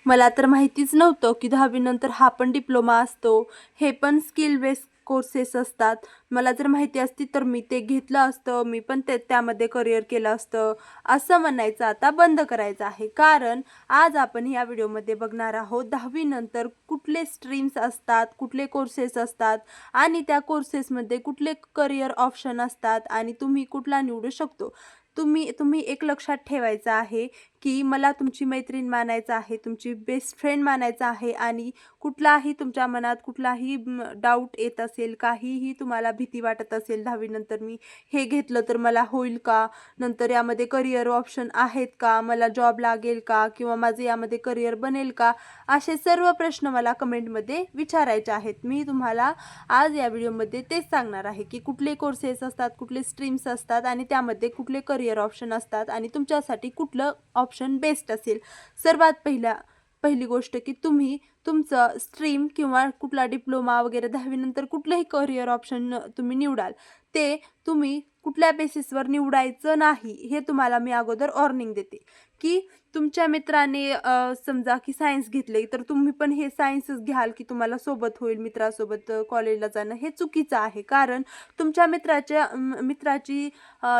मला तर माहितीच नव्हतं की 10वी नंतर हा पण डिप्लोमा असतो. हे पण स्किल बेस कोर्सेस असतात. मला जर माहिती असती तर मी ते घेतलं असतं. मी पण त्यामध्ये करिअर केलं असतं. असं म्हणायचं आता बंद करायचं आहे. कारण आज आपण या व्हिडिओमध्ये बघणार आहोत 10वी नंतर कुठले स्ट्रीम्स असतात, कुठले कोर्सेस असतात आणि त्या कोर्सेसमध्ये कुठले करिअर ऑप्शन असतात आणि तुम्ही कुठला निवडू शकतो. तुम्ही एक लक्षात ठेवायचं आहे की मला तुमची मैत्रीण मानायचं आहे, तुमची बेस्ट फ्रेंड मानायचं आहे आणि कुठलाही तुमच्या मनात कुठलाही डाऊट येत असेल, काहीही तुम्हाला भीती वाटत असेल 10वी नंतर मी हे घेतलं तर मला होईल का? नंतर यामध्ये करिअर ऑप्शन आहेत का? मला जॉब लागेल का? किंवा माझं यामध्ये करिअर बनेल का? असे सर्व प्रश्न मला कमेंटमध्ये विचारायचे आहेत. मी तुम्हाला आज या व्हिडिओमध्ये तेच सांगणार आहे की कुठले कोर्सेस असतात, कुठले स्ट्रीम्स असतात आणि त्यामध्ये कुठले करिअर ऑप्शन असतात आणि तुमच्यासाठी कुठलं ऑप्शन बेस्ट असेल. सर्वात पहिली गोष्ट की तुम्ही तुमचं स्ट्रीम किंवा कुठला डिप्लोमा वगैरे 10वी नंतर कुठलंही करिअर ऑप्शन तुम्ही निवडाल, ते तुम्ही कुठल्या बेसिसवर निवडायचं नाही, हे तुम्हाला मी अगोदर वॉर्निंग देते. की तुमच्या मित्राने समजा की सायन्स घेतले, तर तुम्ही पण हे सायन्सच घ्याल की तुम्हाला सोबत होईल मित्रासोबत कॉलेजला जाणं, हे चुकीचं आहे. कारण तुमच्या मित्राची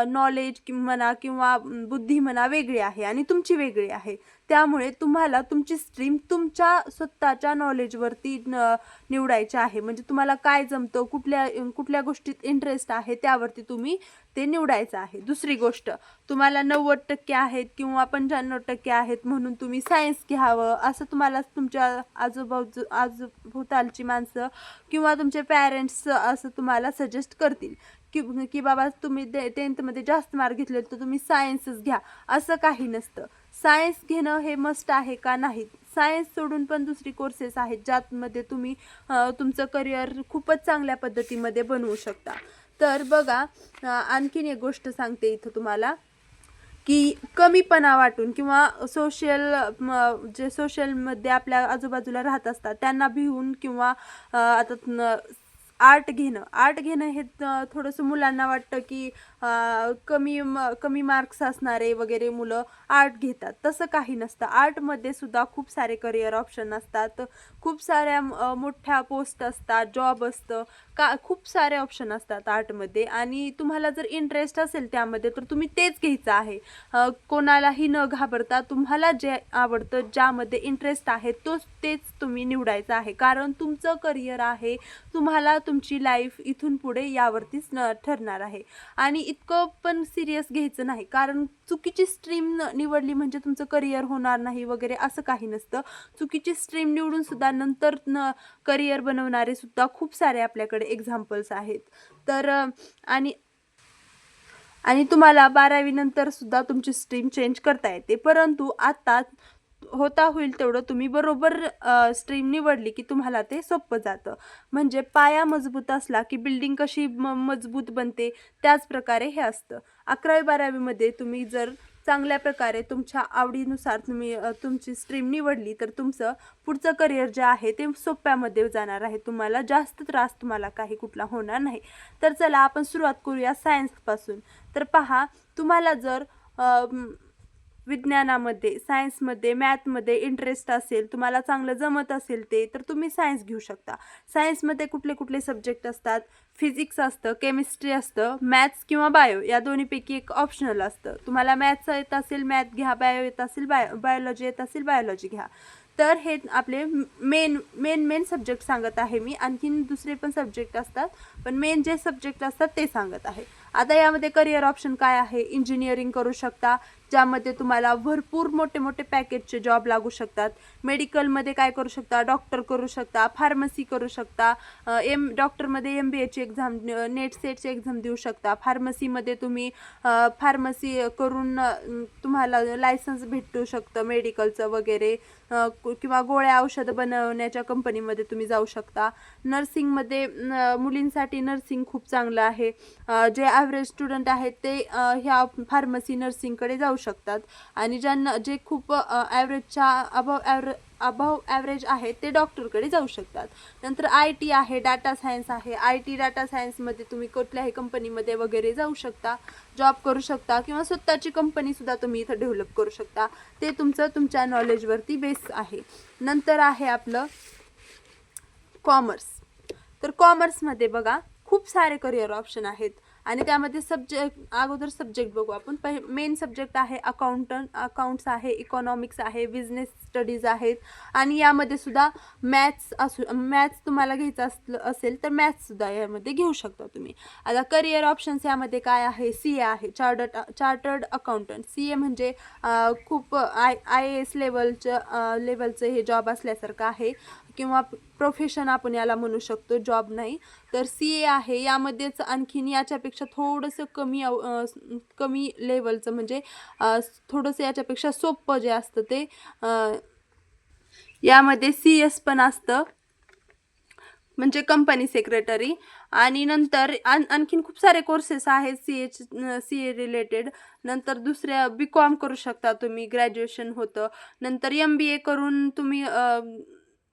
नॉलेज म्हणा किंवा बुद्धी म्हणा वेगळी आहे आणि तुमची वेगळी आहे. त्यामुळे तुम्हाला तुमची स्ट्रीम तुमच्या स्वतःच्या नॉलेजवरती निवडायची आहे. म्हणजे तुम्हाला काय जमतं, कुठल्या गोष्टीत इंटरेस्ट आहे त्यावरती तुम्ही ते निवडायचं आहे. दुसरी गोष्ट, तुम्हाला 90% आहेत किंवा 95% आहेत म्हणून तुम्ही सायन्स घ्यावं असं तुम्हाला तुमच्या आजूभोवतालची माणसं किंवा तुमचे पॅरेंट्स असं तुम्हाला सजेस्ट करतील की बाबा तुम्ही 10th जास्त मार्क घेतले तर तुम्ही सायन्सच घ्या, असं काही नसतं. सायन्स घेणं हे मस्ट आहे का? नाही. सायन्स सोडून पण दुसरी कोर्सेस आहेत ज्यामध्ये तुम्ही तुमचं करिअर खूपच चांगल्या पद्धतीमध्ये बनवू शकता. तर बघा, आणखीन एक गोष्ट सांगते इथं तुम्हाला की कमीपणा वाटून किंवा जे सोशलमध्ये आपल्या आजूबाजूला राहत असतात त्यांना भिवून किंवा आता आर्ट घेणं हे थोडंसं मुलांना वाटतं की कमी मार्क्स असणारे वगैरे मुलं आर्ट घेतात. तसं काही नसतं. आर्टमध्ये सुद्धा खूप सारे करिअर ऑप्शन असतात, खूप साऱ्या मोठ्या पोस्ट असतात, जॉब असतं, खूप सारे ऑप्शन असतात आर्टमध्ये आणि तुम्हाला जर इंटरेस्ट असेल त्यामध्ये तर तुम्ही तेच घ्यायचं आहे. कोणालाही न घाबरता तुम्हाला जे आवडतं, ज्यामध्ये इंटरेस्ट आहे तेच तुम्ही निवडायचं आहे. कारण तुमचं करिअर आहे, तुम्हाला तुमची लाईफ इथून पुढे यावरतीच ठरणार आहे. आणि इतकं पण सिरियस घ्यायचं नाही, कारण चुकीची स्ट्रीम निवडली म्हणजे तुमचं करिअर होणार नाही वगैरे असं काही नसतं. चुकीची स्ट्रीम निवडून सुद्धा नंतर करिअर बनवणारे सुद्धा खूप सारे आपल्याकडे एक्झाम्पल्स आहेत. तर आणि आणि तुम्हाला 12वी नंतर सुद्धा तुमची स्ट्रीम चेंज करता येते. परंतु आता होता होईल तेवढं तुम्ही बरोबर स्ट्रीम निवडली की तुम्हाला ते सोपं जातं. म्हणजे पाया मजबूत असला की बिल्डिंग कशी मजबूत बनते, त्याच प्रकारे हे असतं. 11वी-12वीमध्ये तुम्ही जर चांगल्या प्रकारे तुमच्या आवडीनुसार तुम्ही तुमची स्ट्रीम निवडली तर तुमचं पुढचं करिअर जे आहे ते सोप्यामध्ये जाणार आहे. तुम्हाला जास्त त्रास काही कुठला होणार नाही. तर चला आपण सुरुवात करूया सायन्सपासून. तर पहा, तुम्हाला जर विज्ञानामध्ये, सायन्समध्ये, मॅथमध्ये इंटरेस्ट असेल, तुम्हाला चांगलं जमत असेल तर तुम्ही सायन्स घेऊ शकता. सायन्समध्ये कुठले सब्जेक्ट असतात? फिजिक्स असतं, केमिस्ट्री असतं, मॅथ्स किंवा बायो या दोन्हीपैकी एक ऑप्शनल असतं. तुम्हाला मॅथ्स येत असेल मॅथ घ्या, बायो येत असेल बायोलॉजी येत असेल बायोलॉजी घ्या. तर हे आपले मेन सब्जेक्ट सांगत आहे मी. आणखीन दुसरे पण सब्जेक्ट असतात, पण मेन जे सब्जेक्ट असतात ते सांगत आहे. आता यामध्ये करिअर ऑप्शन काय आहे? इंजिनिअरिंग करू शकता, ज्यामध्ये तुम्हाला भरपूर मोठे पॅकेजचे जॉब लागू शकतात. मेडिकलमध्ये काय करू शकता? डॉक्टर करू शकता, फार्मसी करू शकता, डॉक्टरमध्ये MBAची एक्झाम, नेट सेटची एक्झाम देऊ शकता. फार्मसीमध्ये तुम्ही फार्मसी करून तुम्हाला लायसन्स भेटू शकतं मेडिकलचं वगैरे, किंवा गोळ्या औषधं बनवण्याच्या कंपनीमध्ये तुम्ही जाऊ शकता. नर्सिंगमध्ये मुलींसाठी नर्सिंग खूप चांगलं आहे. जे ॲव्हरेज स्टुडंट आहेत ते ह्या फार्मसी नर्सिंगकडे जाऊ शकतात आणि ज्यांना जे खूप ॲव्हरेजच्या अबव ॲव्हरेज आहे ते डॉक्टरकडे जाऊ शकतात. नंतर IT आहे, डाटा सायन्स आहे. IT डाटा सायन्समध्ये तुम्ही कुठल्याही कंपनीमध्ये वगैरे जाऊ शकता, जॉब करू शकता किंवा स्वतःची कंपनीसुद्धा तुम्ही इथं डेव्हलप करू शकता. ते तुमच्या नॉलेजवरती बेस आहे. नंतर आहे आपलं कॉमर्स. तर कॉमर्समध्ये बघा खूप सारे करिअर ऑप्शन आहेत आणि त्यामध्ये अगोदर सब्जेक्ट बघू आपण. मेन सब्जेक्ट आहे अकाउंट्स आहे, इकॉनॉमिक्स आहे, बिझनेस स्टडीज आहेत आणि यामध्ये सुद्धा मॅथ्स तुम्हाला घ्यायचं असेल तर मॅथ्ससुद्धा यामध्ये घेऊ शकता तुम्ही. आता करिअर ऑप्शन्स यामध्ये काय आहे, CA आहे, चार्टर्ड अकाउंटंट. CA म्हणजे खूप IAS लेवलचं हे जॉब असल्यासारखं आहे किंवा प्रोफेशन आपण याला म्हणू शकतो, जॉब नाही. तर CA आहे. यामध्येच आणखीन याच्यापेक्षा थोडंसं कमी लेवलचं म्हणजे थोडंसं याच्यापेक्षा सोपं जे असतं ते यामध्ये CS पण असतं, म्हणजे कंपनी सेक्रेटरी. आणि नंतर आणखीन खूप सारे कोर्सेस आहेत CA रिलेटेड. नंतर दुसऱ्या BCom करू शकता तुम्ही, ग्रॅज्युएशन होतं. नंतर MBA करून तुम्ही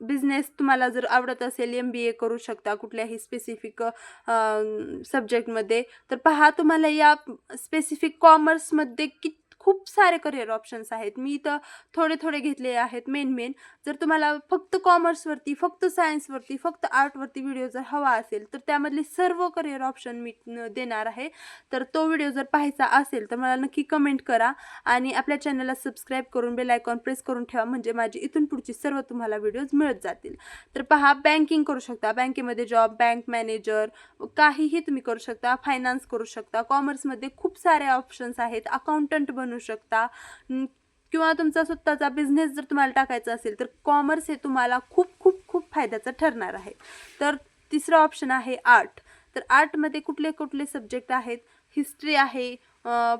बिझनेस तुम्हाला जर आवडत असेल MBA करू शकता कुठल्याही स्पेसिफिक सब्जेक्टमध्ये. तर पहा, तुम्हाला या स्पेसिफिक कॉमर्समध्ये खूप सारे करिअर ऑप्शन्स आहेत. मी इथं थोडे घेतले आहेत मेन. जर तुम्हाला फक्त कॉमर्सवरती, फक्त सायन्सवरती, फक्त आर्टवरती व्हिडिओ जर हवा असेल तर त्यामधले सर्व करिअर ऑप्शन मी देणार आहे. तर तो व्हिडिओ जर पाहायचा असेल तर मला नक्की कमेंट करा आणि आपल्या चॅनलला सबस्क्राईब करून बेल आयकॉन प्रेस करून ठेवा, म्हणजे माझी इथून पुढची सर्व तुम्हाला व्हिडिओज मिळत जातील. तर पहा, बँकिंग करू शकता, बँकेमध्ये जॉब, बँक मॅनेजर, काहीही तुम्ही करू शकता. फायनान्स करू शकता. कॉमर्समध्ये खूप सारे ऑप्शन्स आहेत. अकाउंटंट बनू शकता किंवा तुमचा स्वतःचा बिझनेस जर तुम्हाला टाकायचा असेल तर कॉमर्स हे तुम्हाला खूप खूप खूप फायद्याचं ठरणार आहे. तर तिसरं ऑप्शन आहे आर्ट. तर आर्टमध्ये कुठले सब्जेक्ट आहेत, हिस्ट्री आहे,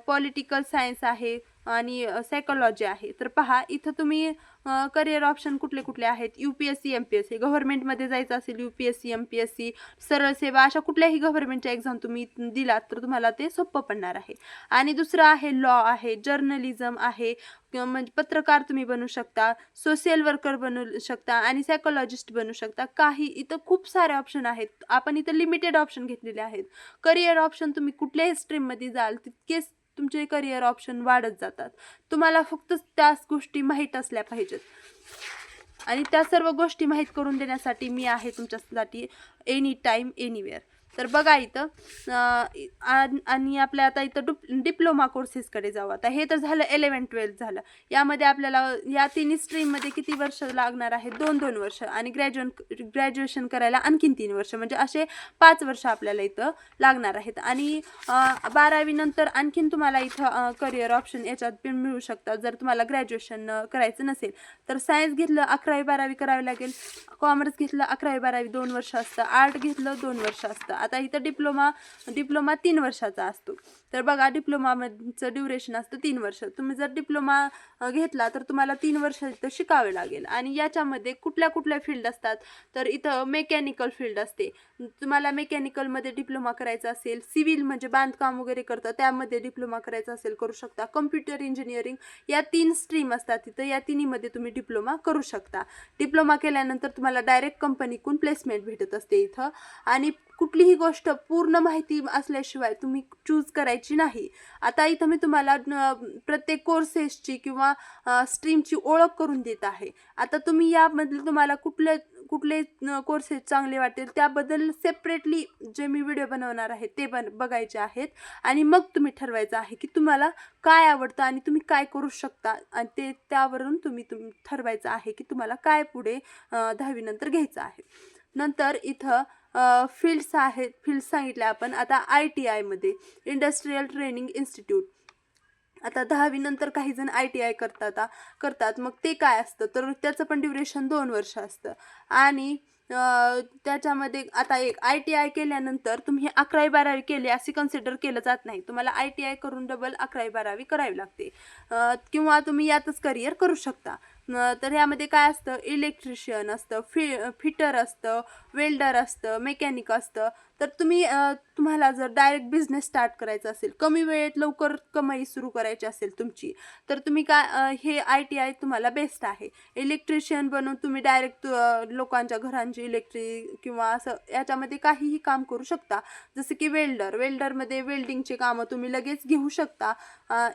पॉलिटिकल सायन्स आहे आणि सायकोलॉजी आहे. तर पहा, इथं तुम्ही करिअर ऑप्शन कुठले आहेत, UPSC MPSC, गव्हर्नमेंटमध्ये जायचं असेल UPSC MPSC, सरळ सेवा, अशा कुठल्याही गव्हर्नमेंटच्या एक्झाम तुम्ही दिलात तर तुम्हाला ते सोपं पडणार आहे. आणि दुसरं आहे लॉ आहे, जर्नलिझम आहे, म्हणजे पत्रकार तुम्ही बनू शकता, सोशल वर्कर बनू शकता आणि सायकोलॉजिस्ट बनू शकता. इथं खूप सारे ऑप्शन आहेत. आपण इथं लिमिटेड ऑप्शन घेतलेले आहेत. करिअर ऑप्शन तुम्ही कुठल्याही स्ट्रीममध्ये जाल तितकेच तुमचे करिअर ऑप्शन वाढत जातात. तुम्हाला फक्त त्याच गोष्टी माहीत असल्या पाहिजेत आणि त्या सर्व गोष्टी माहीत करून देण्यासाठी मी आहे तुमच्यासाठी एनी टाईम एनिवेअर. तर बघा इथं आणि आपल्या आता इथं डिप्लोमा कोर्सेसकडे जाऊ. आता हे तर झालं 11-12 झालं. यामध्ये आपल्याला या तिन्ही स्ट्रीममध्ये किती वर्ष लागणार आहेत, 2-2 वर्ष आणि ग्रॅज्युएशन करायला आणखीन 3 वर्ष, म्हणजे असे 5 वर्ष आपल्याला इथं लागणार आहेत. आणि 12वी नंतर आणखीन तुम्हाला इथं करिअर ऑप्शन याच्यात पण मिळू शकतात. जर तुम्हाला ग्रॅज्युएशन करायचं नसेल तर सायन्स घेतलं 11वी-12वी करावी लागेल, कॉमर्स घेतलं 11वी-12वी 2 वर्ष असतं, आर्ट घेतलं 2 वर्ष असतं. आता इथं डिप्लोमा 3 वर्षाचा असतो. तर बघा, डिप्लोमाचं ड्युरेशन असतं 3 वर्ष. तुम्ही जर डिप्लोमा घेतला तर तुम्हाला 3 वर्ष इथं शिकावे लागेल. आणि याच्यामध्ये कुठल्या फील्ड असतात, तर इथं मेकॅनिकल फील्ड असते. तुम्हाला मेकॅनिकलमध्ये डिप्लोमा करायचा असेल, सिव्हिल म्हणजे बांधकाम वगैरे करतं त्यामध्ये डिप्लोमा करायचा असेल करू शकता, कम्प्युटर इंजिनिअरिंग, या 3 स्ट्रीम असतात तिथं. या तिन्हीमध्ये तुम्ही डिप्लोमा करू शकता. डिप्लोमा केल्यानंतर तुम्हाला डायरेक्ट कंपनीकडून प्लेसमेंट भेटत असते इथं. आणि कुठलीही गोष्ट पूर्ण माहिती असल्याशिवाय तुम्ही चूज करायची नाही. आता इथं मी तुम्हाला प्रत्येक कोर्सेसची किंवा स्ट्रीमची ओळख करून देत आहे. आता तुम्ही यामधले तुम्हाला कुठले कोर्सेस चांगले वाटेल त्याबद्दल सेपरेटली जे मी व्हिडिओ बनवणार आहे ते बघायचे आहेत आणि मग तुम्ही ठरवायचं आहे की तुम्हाला काय आवडतं आणि तुम्ही काय करू शकता. आणि त्यावरून तुम्ही ठरवायचं आहे की तुम्हाला काय पुढे 10वी नंतर घ्यायचं आहे. नंतर इथं फील्ड्स सांगितल्या आपण. आता ITI मध्ये इंडस्ट्रियल ट्रेनिंग इन्स्टिट्यूट. आता 10वी नंतर काही जण ITI करतात. मग ते काय असतं, तर त्याचं पण ड्युरेशन 2 वर्ष असतं. आणि त्याच्यामध्ये आता एक ITI केल्यानंतर तुम्ही 11वी-12वी केली असे कन्सिडर केलं जात नाही. तुम्हाला ITI करून डबल 11वी-12वी करावी लागते किंवा तुम्ही यातच करिअर करू शकता. तर यामध्ये काय असतं, इलेक्ट्रिशियन असतं, फिटर असतं, वेल्डर असतं, मेकॅनिक असतं. तर तुम्ही तुम्हाला जर डायरेक्ट बिझनेस स्टार्ट करायचा असेल, कमी वेळेत लवकर कमाई सुरू करायची असेल तुमची, तर तुम्ही काय हे ITI तुम्हाला बेस्ट आहे. इलेक्ट्रिशियन बनून तुम्ही डायरेक्ट लोकांच्या घरांची इलेक्ट्रिक किंवा असं याच्यामध्ये काहीही काम करू शकता. जसं की वेल्डरमध्ये वेल्डिंगचे कामं तुम्ही लगेच घेऊ शकता.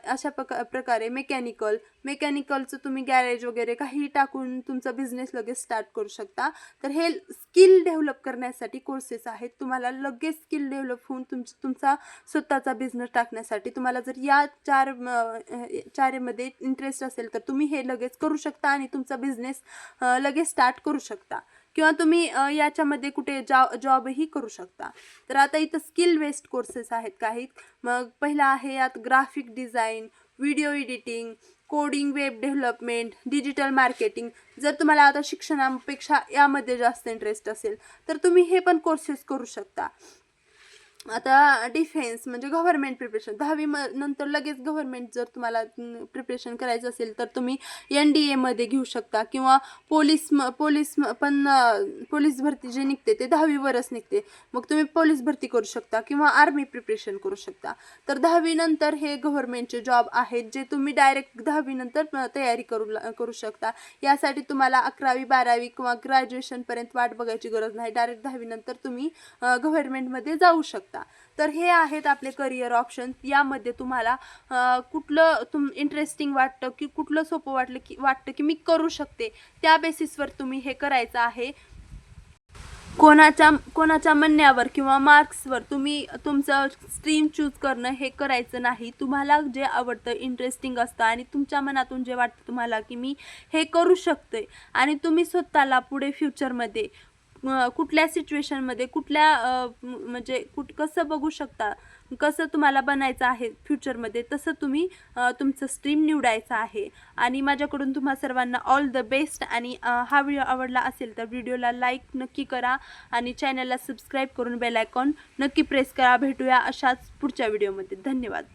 अशा प्रकारे मेकॅनिकलचं तुम्ही गॅरेज वगैरे काहीही टाकून तुमचा बिझनेस लगेच स्टार्ट करू शकता. तर हे स्किल डेव्हलप करण्यासाठी कोर्सेस आहेत. तुम्हाला लगेच स्किल डेव्हलप होऊन तुमचा स्वतःचा बिझनेस टाकण्यासाठी तुम्हाला जर या चारमध्ये इंटरेस्ट असेल तर तुम्ही हे लगेच करू शकता आणि तुमचा बिझनेस लगेच स्टार्ट करू शकता. किंवा तुम्ही याच्यामध्ये कुठे जॉबही करू शकता. तर आता इथं स्किल बेस्ड कोर्सेस आहेत काही. मग पहिला आहे यात graphic design, video editing, coding, web development, digital marketing. जर तुम्हाला आता शिक्षणापेक्षा यामध्ये जास्त इंटरेस्ट असेल तर तुम्ही हे पण कोर्सेस करू शकता. आता डिफेन्स म्हणजे गव्हर्नमेंट प्रिपरेशन, 10वी नंतर लगेच गव्हर्नमेंट जर तुम्हाला प्रिपरेशन करायचं असेल तर तुम्ही NDA मध्ये घेऊ शकता. किंवा पोलीस भरती जे निघते ते 10वीवरच निघते, मग तुम्ही पोलीस भरती करू शकता किंवा आर्मी प्रिपरेशन करू शकता. तर 10वी नंतर हे गव्हर्नमेंटचे जॉब आहेत जे तुम्ही डायरेक्ट 10वी नंतर तयारी करू शकता. यासाठी तुम्हाला 11वी 12वी किंवा ग्रॅज्युएशनपर्यंत वाट बघायची गरज नाही. डायरेक्ट 10वी नंतर तुम्ही गव्हर्नमेंटमध्ये जाऊ शकता. तर हे आहेत आपले करिअर ऑप्शन. यामध्ये तुम्हाला कुठलं इंटरेस्टिंग वाटतं की कुठलं सोपं वाटतं की मी करू शकते, त्या बेसिसवर तुम्ही हे करायचं आहे. कोणाच्या म्हणण्यावर किंवा मार्क्सवर तुम्ही तुमचं स्ट्रीम चूज करणं हे करायचं नाही. तुम्हाला जे आवडतं, इंटरेस्टिंग असतं आणि तुमच्या मनातून जे वाटतं तुम्हाला की मी हे करू शकते आणि तुम्ही स्वतःला पुढे फ्युचरमध्ये कुठल्या सिच्युएशनमध्ये म्हणजे कसं बघू शकता, कसं तुम्हाला बनायचं आहे फ्युचरमध्ये, तसं तुम्ही तुमचं स्ट्रीम निवडायचं आहे. आणि माझ्याकडून तुम्हा सर्वांना ऑल द बेस्ट. आणि हा व्हिडिओ आवडला असेल तर व्हिडिओला लाईक नक्की करा आणि चॅनलला सबस्क्राईब करून बेल आयकॉन नक्की प्रेस करा. भेटूया अशाच पुढच्या व्हिडिओमध्ये. धन्यवाद.